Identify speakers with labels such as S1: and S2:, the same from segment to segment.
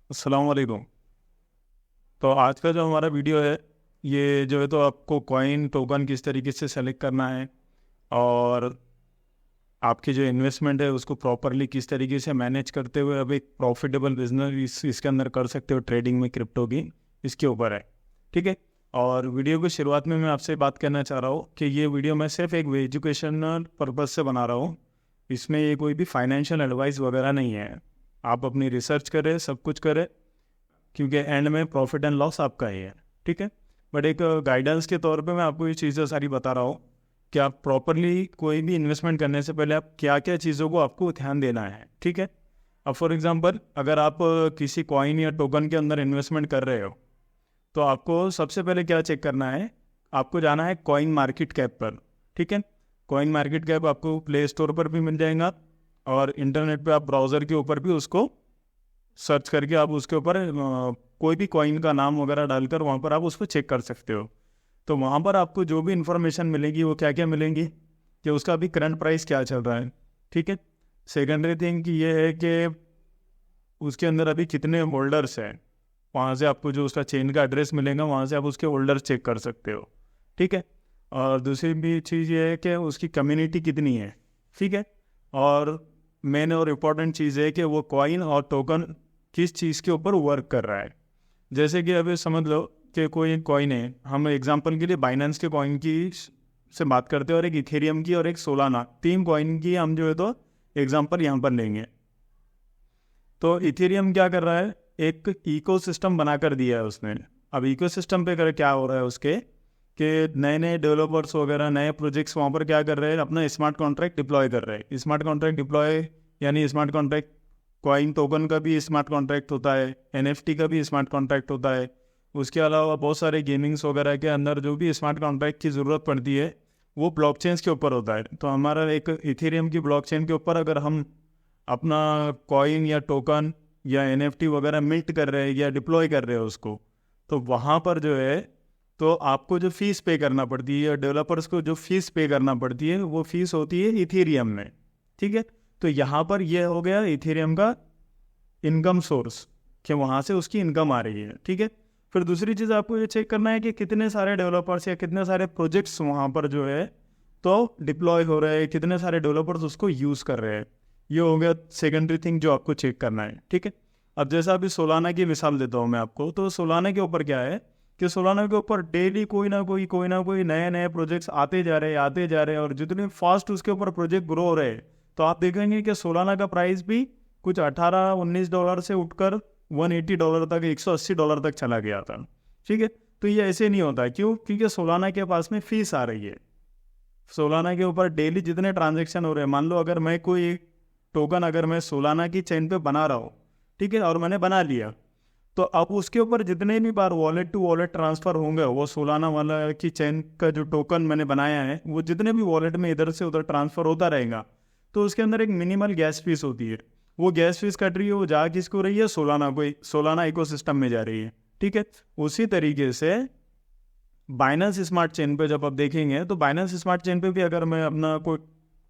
S1: अस्सलाम वालेकुम। तो आज का जो हमारा वीडियो है, ये जो है तो आपको कॉइन टोकन किस तरीके से सेलेक्ट करना है और आपकी जो इन्वेस्टमेंट है उसको प्रॉपरली किस तरीके से मैनेज करते हुए अब एक प्रॉफिटेबल बिजनेस इसके अंदर कर सकते हो ट्रेडिंग में क्रिप्टो की, इसके ऊपर है। ठीक है। और वीडियो की शुरुआत में मैं आपसे बात करना चाह रहा हूँ कि ये वीडियो मैं सिर्फ एक एजुकेशनल पर्पज़ से बना रहा हूँ। इसमें ये कोई भी फाइनेंशियल एडवाइस वगैरह नहीं है। आप अपनी रिसर्च करें, सब कुछ करें, क्योंकि एंड में प्रॉफिट एंड लॉस आपका ही है। ठीक है। बट एक गाइडेंस के तौर पे मैं आपको ये चीज़ें सारी बता रहा हूँ कि आप प्रॉपरली कोई भी इन्वेस्टमेंट करने से पहले आप क्या क्या चीज़ों को आपको ध्यान देना है। ठीक है। अब फॉर एग्जांपल अगर आप किसी कॉइन या टोकन के अंदर इन्वेस्टमेंट कर रहे हो तो आपको सबसे पहले क्या चेक करना है, आपको जाना है कॉइन मार्केट कैप पर। ठीक है। कॉइन मार्केट कैप आपको प्ले स्टोर पर भी मिल जाएगा और इंटरनेट पे आप ब्राउज़र के ऊपर भी उसको सर्च करके आप उसके ऊपर कोई भी कॉइन का नाम वगैरह डालकर वहाँ पर आप उसको चेक कर सकते हो। तो वहाँ पर आपको जो भी इन्फॉर्मेशन मिलेगी वो क्या क्या मिलेंगी कि उसका अभी करंट प्राइस क्या चल रहा है। ठीक है। सेकेंडरी थिंग की ये है कि उसके अंदर अभी कितने होल्डर्स हैं, वहाँ से आपको जो उसका चेन का एड्रेस मिलेगा वहाँ से आप उसके होल्डर चेक कर सकते हो। ठीक है। और दूसरी भी चीज़ ये है कि उसकी कम्युनिटी कितनी है। ठीक है। और मेन और इम्पॉर्टेंट चीज़ है कि वो कॉइन और टोकन किस चीज़ के ऊपर वर्क कर रहा है। जैसे कि अभी समझ लो कि कोई एक कॉइन है, हम एग्जांपल के लिए बाइनेंस के कॉइन की से बात करते हैं और एक इथेरियम की और एक सोलाना, तीन कॉइन की हम जो है तो एग्जांपल यहाँ पर लेंगे। तो इथेरियम क्या कर रहा है, एक इकोसिस्टम बनाकर दिया है उसने। अब इकोसिस्टम पे कर क्या हो रहा है उसके कि नए नए डेवलपर्स वगैरह नए प्रोजेक्ट्स वहाँ पर क्या कर रहे हैं, अपना स्मार्ट कॉन्ट्रैक्ट डिप्लॉय कर रहे हैं। स्मार्ट कॉन्ट्रैक्ट डिप्लॉय यानी स्मार्ट कॉन्ट्रैक्ट, कॉइन टोकन का भी स्मार्ट कॉन्ट्रैक्ट होता है, एनएफटी का भी स्मार्ट कॉन्ट्रैक्ट होता है। उसके अलावा बहुत सारे गेमिंग्स वगैरह के अंदर जो भी स्मार्ट कॉन्ट्रैक्ट की ज़रूरत पड़ती है वो ब्लॉकचेन्स के ऊपर होता है। तो हमारा एक इथेरियम की ब्लॉकचेन के ऊपर अगर हम अपना कॉइन या टोकन या एनएफटी वगैरह मिंट कर रहे हैं या डिप्लॉय कर रहे हैं उसको, तो वहाँ पर जो है तो आपको जो फीस पे करना पड़ती है या डेवलपर्स को जो फीस पे करना पड़ती है वो फीस होती है इथेरियम में। ठीक है। तो यहाँ पर यह हो गया इथेरियम का इनकम सोर्स कि वहाँ से उसकी इनकम आ रही है। ठीक है। फिर दूसरी चीज़ आपको ये चेक करना है कि कितने सारे डेवलपर्स या कितने सारे प्रोजेक्ट्स वहाँ पर जो है तो डिप्लॉय हो रहे हैं, कितने सारे डेवलपर्स उसको यूज़ कर रहे हैं। ये हो गया सेकेंडरी थिंग जो आपको चेक करना है। ठीक है। अब जैसा अभी सोलाना की मिसाल देता हूँ मैं आपको, तो सोलाना के ऊपर क्या है कि सोलाना के ऊपर डेली कोई ना कोई नए नए प्रोजेक्ट्स आते जा रहे हैं और जितने फास्ट उसके ऊपर प्रोजेक्ट ग्रो हो रहे हैं तो आप देखेंगे कि सोलाना का प्राइस भी कुछ $18-19 से उठकर $180 तक, $180 तक चला गया था। ठीक है। तो ये ऐसे नहीं होता, क्यों? क्योंकि सोलाना के पास में फीस आ रही है। सोलाना के ऊपर डेली जितने ट्रांजेक्शन हो रहे हैं, मान लो अगर मैं कोई टोकन अगर मैं सोलाना की चेन पे बना रहा हूँ, ठीक है, और मैंने बना लिया, तो अब उसके ऊपर जितने भी बार वॉलेट टू वॉलेट ट्रांसफ़र होंगे वो सोलाना वाला की चेन का जो टोकन मैंने बनाया है वो जितने भी वॉलेट में इधर से उधर ट्रांसफ़र होता रहेगा, तो उसके अंदर एक मिनिमल गैस फीस होती है। वो गैस फीस कट रही है, वो जा किसको रही है? सोलाना को, सोलाना इकोसिस्टम में जा रही है। ठीक है। उसी तरीके से बाइनेंस स्मार्ट चेन पे जब आप देखेंगे तो बाइनेंस स्मार्ट चेन पे भी अगर मैं अपना कोई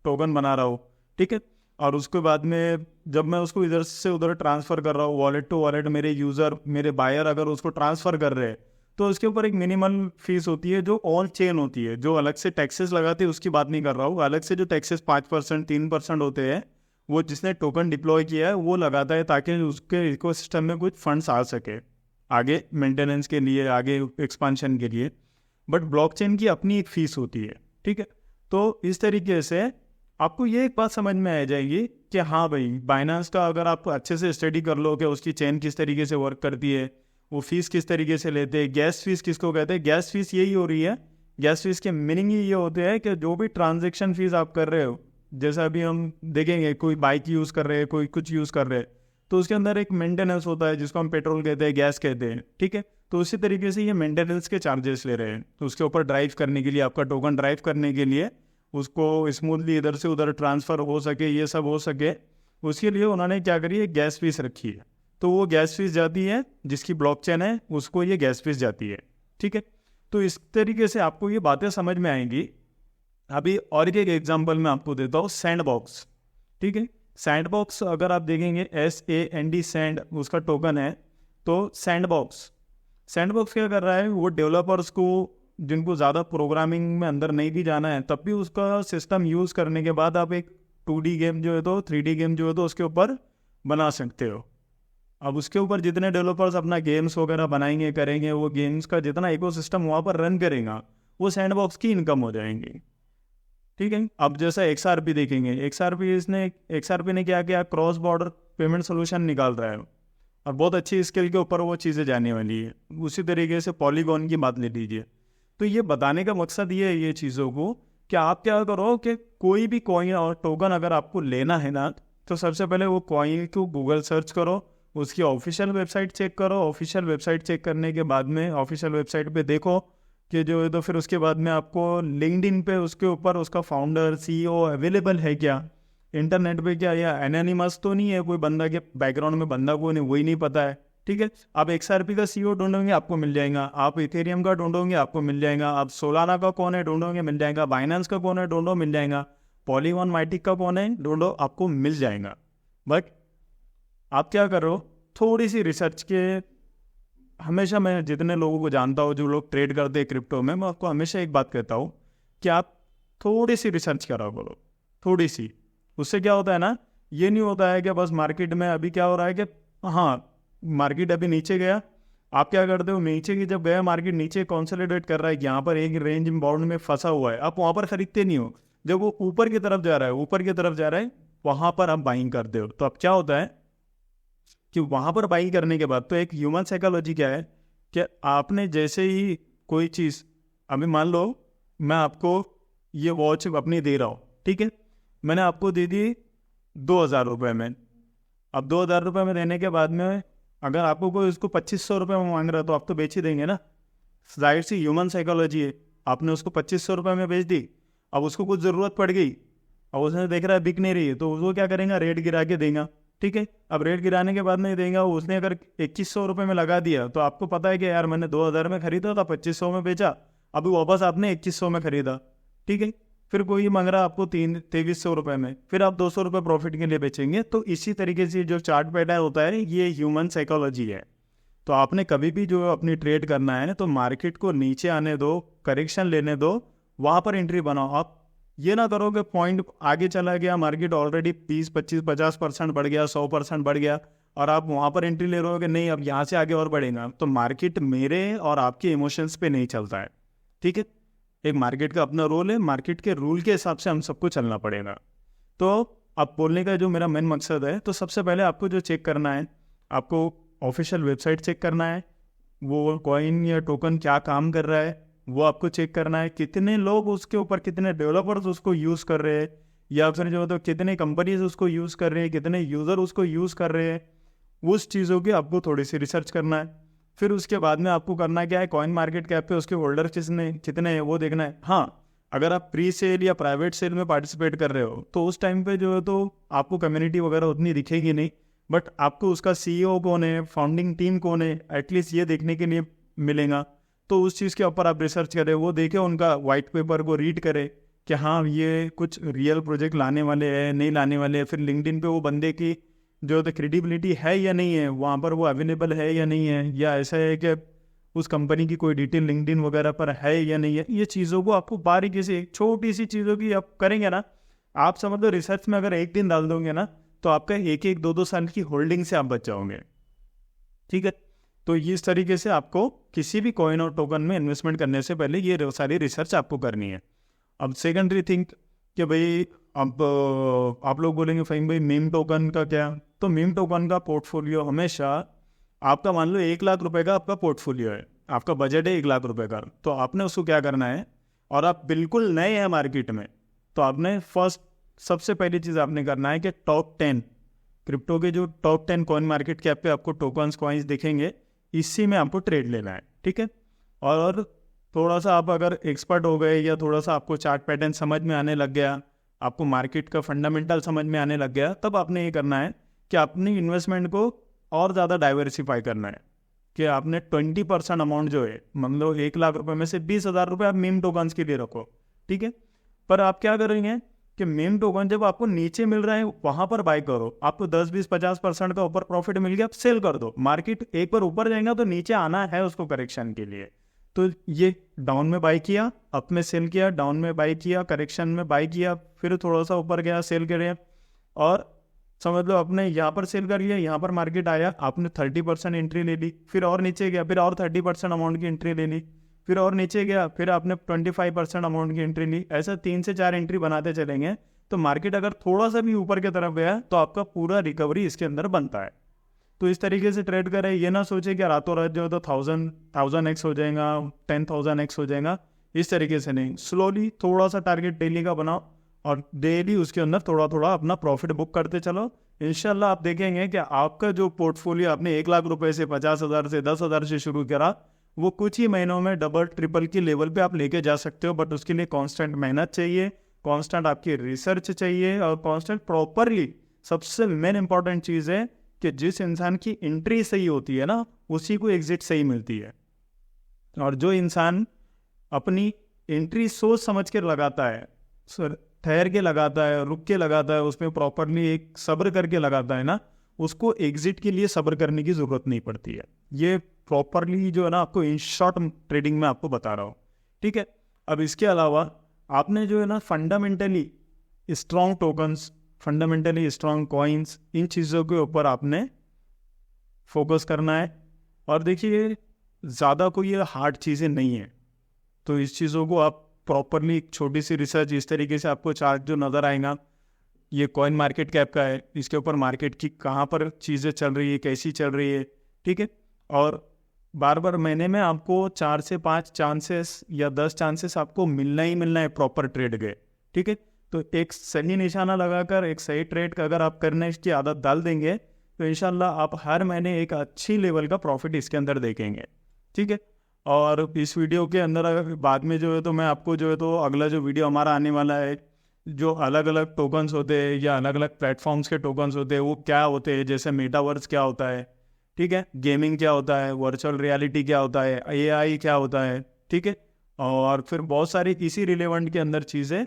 S1: टोकन बना रहा हूँ, ठीक है, और उसके बाद में जब मैं उसको इधर से उधर ट्रांसफ़र कर रहा हूँ, वॉलेट टू वॉलेट, मेरे यूज़र मेरे बायर अगर उसको ट्रांसफ़र कर रहे हैं तो उसके ऊपर एक मिनिमल फीस होती है जो ऑन चेन होती है, जो अलग से टैक्सेस लगाते हैं उसकी बात नहीं कर रहा हूँ। अलग से जो टैक्सेस 5% 3% होते हैं वो जिसने टोकन डिप्लॉय किया है वो लगाता है ताकि उसके इकोसिस्टम में कुछ फंड्स आ सके आगे मेंटेनेंस के लिए, आगे एक्सपांशन के लिए। बट ब्लॉकचेन की अपनी एक फ़ीस होती है। ठीक है। तो इस तरीके से आपको ये एक बात समझ में आ जाएगी कि हाँ भाई, बाइनेंस का अगर आप अच्छे से स्टडी कर लो कि उसकी चेन किस तरीके से वर्क करती है, वो फीस किस तरीके से लेते हैं, गैस फीस किसको कहते हैं, गैस फीस यही हो रही है। गैस फीस के मीनिंग ही ये होते हैं कि जो भी ट्रांजेक्शन फीस आप कर रहे हो, जैसा अभी हम देखेंगे कोई बाइक यूज़ कर रहे हैं, कोई कुछ यूज़ कर रहे हैं, तो उसके अंदर एक मेंटेनेंस होता है जिसको हम पेट्रोल कहते हैं, गैस कहते हैं। ठीक है। तो उसी तरीके से ये मेंटेनेंस के चार्जेस ले रहे हैं। तो उसके ऊपर ड्राइव करने के लिए, आपका टोकन ड्राइव करने के लिए, उसको स्मूथली इधर से उधर ट्रांसफ़र हो सके, ये सब हो सके, उसके लिए उन्होंने क्या करी है, गैस फीस रखी है। तो वो गैस फीस जाती है जिसकी ब्लॉकचेन है उसको ये गैस फीस जाती है। ठीक है। तो इस तरीके से आपको ये बातें समझ में आएंगी। अभी और एक एग्जांपल मैं आपको देता हूँ, सैंड बॉक्स। ठीक है। सैंडबॉक्स अगर आप देखेंगे SAND सैंड उसका टोकन है। तो सैंडबॉक्स क्या कर रहा है, वो डेवलपर्स को जिनको ज़्यादा प्रोग्रामिंग में अंदर नहीं भी जाना है तब भी उसका सिस्टम यूज़ करने के बाद आप एक 2D गेम जो है तो 3D गेम जो है तो उसके ऊपर बना सकते हो। अब उसके ऊपर जितने डेवलपर्स अपना गेम्स वगैरह बनाएंगे करेंगे, वो गेम्स का जितना इकोसिस्टम वहाँ पर रन करेगा वो सैंडबॉक्स की इनकम हो जाएंगी। ठीक है। अब जैसा XRP देखेंगे, XRP ने क्या किया, क्रॉस बॉर्डर पेमेंट सोल्यूशन निकाल रहा है और बहुत अच्छी स्केल के ऊपर वो चीज़ें जाने वाली है। उसी तरीके से पॉलीगॉन की बात ले लीजिए। तो ये बताने का मकसद ये है ये चीज़ों को कि आप क्या करो कि कोई भी कॉइन और टोकन अगर आपको लेना है ना, तो सबसे पहले वो कॉइन को गूगल सर्च करो, उसकी ऑफिशियल वेबसाइट चेक करो। ऑफिशियल वेबसाइट चेक करने के बाद में ऑफिशियल वेबसाइट पे देखो कि जो है तो फिर उसके बाद में आपको लिंक्डइन पे उसके ऊपर उसका फाउंडर CEO अवेलेबल है क्या इंटरनेट पे, क्या या एनोनिमस तो नहीं है, कोई बंदा के बैकग्राउंड में बंदा कौन है वही नहीं पता है। ठीक है। आप XRP का CEO ढूंढोगे आपको मिल जाएगा, आप इथेरियम का ढूंढोगे आपको मिल जाएगा, आप सोलाना का कौन है ढूंढोगे मिल जाएगा, बाइनेंस का कौन है ढूंढो मिल जाएगा, पॉलीगॉन माइटिक का कौन है ढूंढो आपको मिल जाएगा। बट आप क्या करो, थोड़ी सी रिसर्च के, हमेशा मैं जितने लोगों को जानता हूँ जो लोग ट्रेड करते हैं क्रिप्टो में, मैं आपको हमेशा एक बात कहता हूँ कि आप थोड़ी सी रिसर्च करा करो, थोड़ी सी। उससे क्या होता है ना, ये नहीं होता है कि बस मार्केट में अभी क्या हो रहा है कि हाँ मार्केट अभी नीचे गया, आप क्या करते हो, नीचे की जब गया मार्केट नीचे कंसोलिडेट कर रहा है, यहाँ पर एक रेंज बाउंड में फंसा हुआ है, आप वहाँ पर खरीदते नहीं हो। जब वो ऊपर की तरफ जा रहा है वहाँ पर आप बाइंग करते हो। तो अब क्या होता है कि वहाँ पर बाइंग करने के बाद तो एक ह्यूमन साइकोलॉजी क्या है कि आपने जैसे ही कोई चीज़, अभी मान लो मैं आपको ये वॉच अपनी दे रहा हूँ, ठीक है, मैंने आपको दे दी 2,000 रुपये में। अब 2,000 रुपये में देने के बाद में अगर आपको कोई उसको 2,500 रुपये में मांग रहा है तो आप तो बेच ही देंगे ना, जाहिर सी ह्यूमन साइकोलॉजी है। आपने उसको 2,500 रुपये में बेच दी, अब उसको कुछ ज़रूरत पड़ गई, अब उसने देख रहा है बिक नहीं रही है, तो वो क्या करेगा, रेट गिरा के देगा। ठीक है। अब रेट गिराने के बाद नहीं देगा, उसने अगर 2,100 रुपये में लगा दिया तो आपको पता है कि यार मैंने 2,000 में खरीदा था, 2,500 में बेचा, अभी वापस आपने 2,100 में खरीदा। ठीक है। फिर कोई मांग रहा आपको 2,300 रुपये में, फिर आप 200 रुपये प्रॉफिट के लिए बेचेंगे। तो इसी तरीके से जो चार्ट पैटर्न होता है ये ह्यूमन साइकोलॉजी है। तो आपने कभी भी जो अपनी ट्रेड करना है तो मार्केट को नीचे आने दो, करेक्शन लेने दो, वहाँ पर एंट्री बनाओ। आप ये ना करो कि पॉइंट आगे चला गया, मार्केट ऑलरेडी 20, 25, 50% बढ़ गया, 100% बढ़ गया और आप वहाँ पर एंट्री ले रहे हो कि नहीं अब यहाँ से आगे और बढ़ेगा। तो मार्केट मेरे और आपके इमोशंस पे नहीं चलता है। ठीक है। एक मार्केट का अपना रोल है, मार्केट के रूल के हिसाब से हम सबको चलना पड़ेगा। तो अब बोलने का जो मेरा मेन मकसद है, तो सबसे पहले आपको जो चेक करना है, आपको ऑफिशियल वेबसाइट चेक करना है, वो कॉइन या टोकन क्या काम कर रहा है वो आपको चेक करना है, कितने लोग उसके ऊपर, कितने डेवलपर्स उसको यूज़ कर रहे हैं, या फिर जो मतलब कितने कंपनीज उसको यूज़ कर रहे हैं, कितने यूज़र उसको यूज़ कर रहे हैं, उस चीज़ों की आपको थोड़ी सी रिसर्च करना है। फिर उसके बाद में आपको करना क्या है, कॉइन मार्केट कैप पे उसके होल्डर कितने हैं वो देखना है। हाँ, अगर आप प्री सेल या प्राइवेट सेल में पार्टिसिपेट कर रहे हो तो उस टाइम पे जो है तो आपको कम्युनिटी वगैरह उतनी दिखेगी नहीं, बट आपको उसका CEO कौन है, फाउंडिंग टीम कौन है, एटलीस्ट ये देखने के लिए मिलेगा। तो उस चीज़ के ऊपर आप रिसर्च करें, वो देखें, उनका वाइट पेपर को रीड करें कि हाँ ये कुछ रियल प्रोजेक्ट लाने वाले हैं नहीं लाने वाले हैं। फिर लिंक्डइन पे वो बंदे की जो तो क्रेडिबिलिटी है या नहीं है, वहाँ पर वो अवेलेबल है या नहीं है, या ऐसा है कि उस कंपनी की कोई डिटेल लिंक्डइन वगैरह पर है या नहीं है। ये चीज़ों को आपको बारीकी से, छोटी सी चीज़ों की आप करेंगे ना, आप समझ लो रिसर्च में अगर एक दिन डाल दोगे ना तो आपका 1-1, 2-2 साल की होल्डिंग से आप बच जाओगे। ठीक है। तो इस तरीके से आपको किसी भी कॉइन और टोकन में इन्वेस्टमेंट करने से पहले ये सारी रिसर्च आपको करनी है। अब सेकेंडरी थिंक कि भाई अब आप लोग बोलेंगे फ़हीम भाई मीम टोकन का क्या, तो मीम टोकन का पोर्टफोलियो हमेशा आपका, मान लो 1 लाख रुपए का आपका पोर्टफोलियो है, आपका बजट है 1 लाख रुपए का, तो आपने उसको क्या करना है, और आप बिल्कुल नए हैं मार्केट में, तो आपने सबसे पहली चीज़ आपने करना है कि टॉप 10 क्रिप्टो के जो टॉप 10 कॉइन मार्केट कैप पे आपको टोकन्स कॉइन्स दिखेंगे, इसी में आपको ट्रेड लेना है। ठीक है। और थोड़ा सा आप अगर एक्सपर्ट हो गए या थोड़ा सा आपको चार्ट पैटर्न समझ में आने लग गया, आपको मार्केट का फंडामेंटल समझ में आने लग गया, तब आपने ये करना है कि अपनी इन्वेस्टमेंट को और ज़्यादा डाइवर्सिफाई करना है कि आपने 20% अमाउंट जो है, मतलब 1 लाख रुपए में से 20,000 रुपये आप मीम टोकन्स के लिए रखो। ठीक है। पर आप क्या करेंगे कि मेम टोकन जब आपको नीचे मिल रहा है वहां पर बाय करो, आपको 10-20-50% का ऊपर प्रॉफिट मिल गया, आप सेल कर दो। मार्केट एक बार ऊपर जाएगा तो नीचे आना है उसको करेक्शन के लिए। तो ये डाउन में बाय किया, अप में सेल किया, डाउन में बाय किया, करेक्शन में बाय किया, फिर थोड़ा सा ऊपर गया सेल किया, और समझ लो आपने यहाँ पर सेल कर लिया, यहाँ पर मार्केट आया, आपने 30% एंट्री ले ली, फिर और नीचे गया, फिर और 30% अमाउंट की एंट्री ले ली, फिर और नीचे गया, फिर आपने 25% अमाउंट की एंट्री ली। ऐसा 3 से 4 एंट्री बनाते चलेंगे तो मार्केट अगर थोड़ा सा भी ऊपर की तरफ गया तो आपका पूरा रिकवरी इसके अंदर बनता है। तो इस तरीके से ट्रेड करें, ये ना सोचे कि रातों रात जो है तो 1000x हो जाएगा, 10,000x हो जाएगा, इस तरीके से नहीं। स्लोली थोड़ा सा टारगेट डेली का बनाओ और डेली उसके अंदर थोड़ा थोड़ा अपना प्रॉफिट बुक करते चलो। इंशाल्लाह आप देखेंगे कि आपका जो पोर्टफोलियो आपने 1 लाख रुपए से 50,000 से 10,000 से शुरू करा, वो कुछ ही महीनों में डबल ट्रिपल की लेवल पे आप लेके जा सकते हो। बट उसके लिए कांस्टेंट मेहनत चाहिए, कांस्टेंट आपकी रिसर्च चाहिए, और कांस्टेंट प्रॉपरली सबसे मेन इंपॉर्टेंट चीज़ है कि जिस इंसान की एंट्री सही होती है ना, उसी को एग्जिट सही मिलती है। और जो इंसान अपनी एंट्री सोच समझ के लगाता है, ठहर के लगाता है, रुक के लगाता है, उसमें प्रॉपरली एक सब्र करके लगाता है ना, उसको एग्जिट के लिए सब्र करने की ज़रूरत नहीं पड़ती है। ये प्रॉपरली जो है ना आपको इन शॉर्ट ट्रेडिंग में आपको बता रहा हूँ, ठीक है। अब इसके अलावा आपने जो है ना fundamentally strong tokens, fundamentally strong coins, इन चीज़ों के ऊपर आपने फोकस करना है। और देखिए ज़्यादा कोई ये हार्ड चीज़ें नहीं है, तो इस चीज़ों को आप प्रॉपरली एक छोटी सी रिसर्च, इस तरीके से आपको चार्ट जो नज़र आएगा ये कॉइन मार्केट कैप का है, इसके ऊपर मार्केट की कहाँ पर चीज़ें चल रही है, कैसी चल रही है, ठीक है। और बार बार महीने में आपको 4 से 5 चांसेस या 10 चांसेस आपको मिलना ही मिलना है प्रॉपर ट्रेड गए, ठीक है। तो एक सही निशाना लगाकर एक सही ट्रेड का अगर आप करने की आदत डाल देंगे तो इंशाल्लाह आप हर महीने एक अच्छी लेवल का प्रॉफिट इसके अंदर देखेंगे, ठीक है। और इस वीडियो के अंदर अगर बाद में जो है तो मैं आपको जो है तो अगला जो वीडियो हमारा आने वाला है, जो अलग अलग टोकन्स होते हैं या अलग अलग प्लेटफॉर्म्स के टोकन्स होते हैं वो क्या होते हैं, जैसे मेटावर्स क्या होता है, ठीक है, गेमिंग क्या होता है, वर्चुअल रियलिटी क्या होता है, AI क्या होता है, ठीक है। और फिर बहुत सारी इसी रिलेवेंट के अंदर चीज़ें,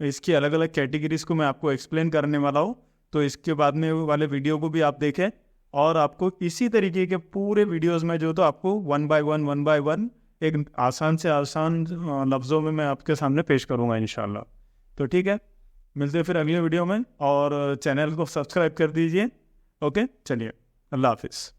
S1: इसकी अलग अलग कैटेगरीज को मैं आपको एक्सप्लेन करने वाला हूँ। तो इसके बाद में वाले वीडियो को भी आप देखें, और आपको इसी तरीके के पूरे वीडियोस में जो तो आपको वन बाय वन एक आसान से आसान लफ्ज़ों में मैं आपके सामने पेश करूँगा इंशाल्लाह। तो ठीक है, मिलते हैं फिर अगले वीडियो में, और चैनल को सब्सक्राइब कर दीजिए। ओके, चलिए, अल्लाह हाफिज़।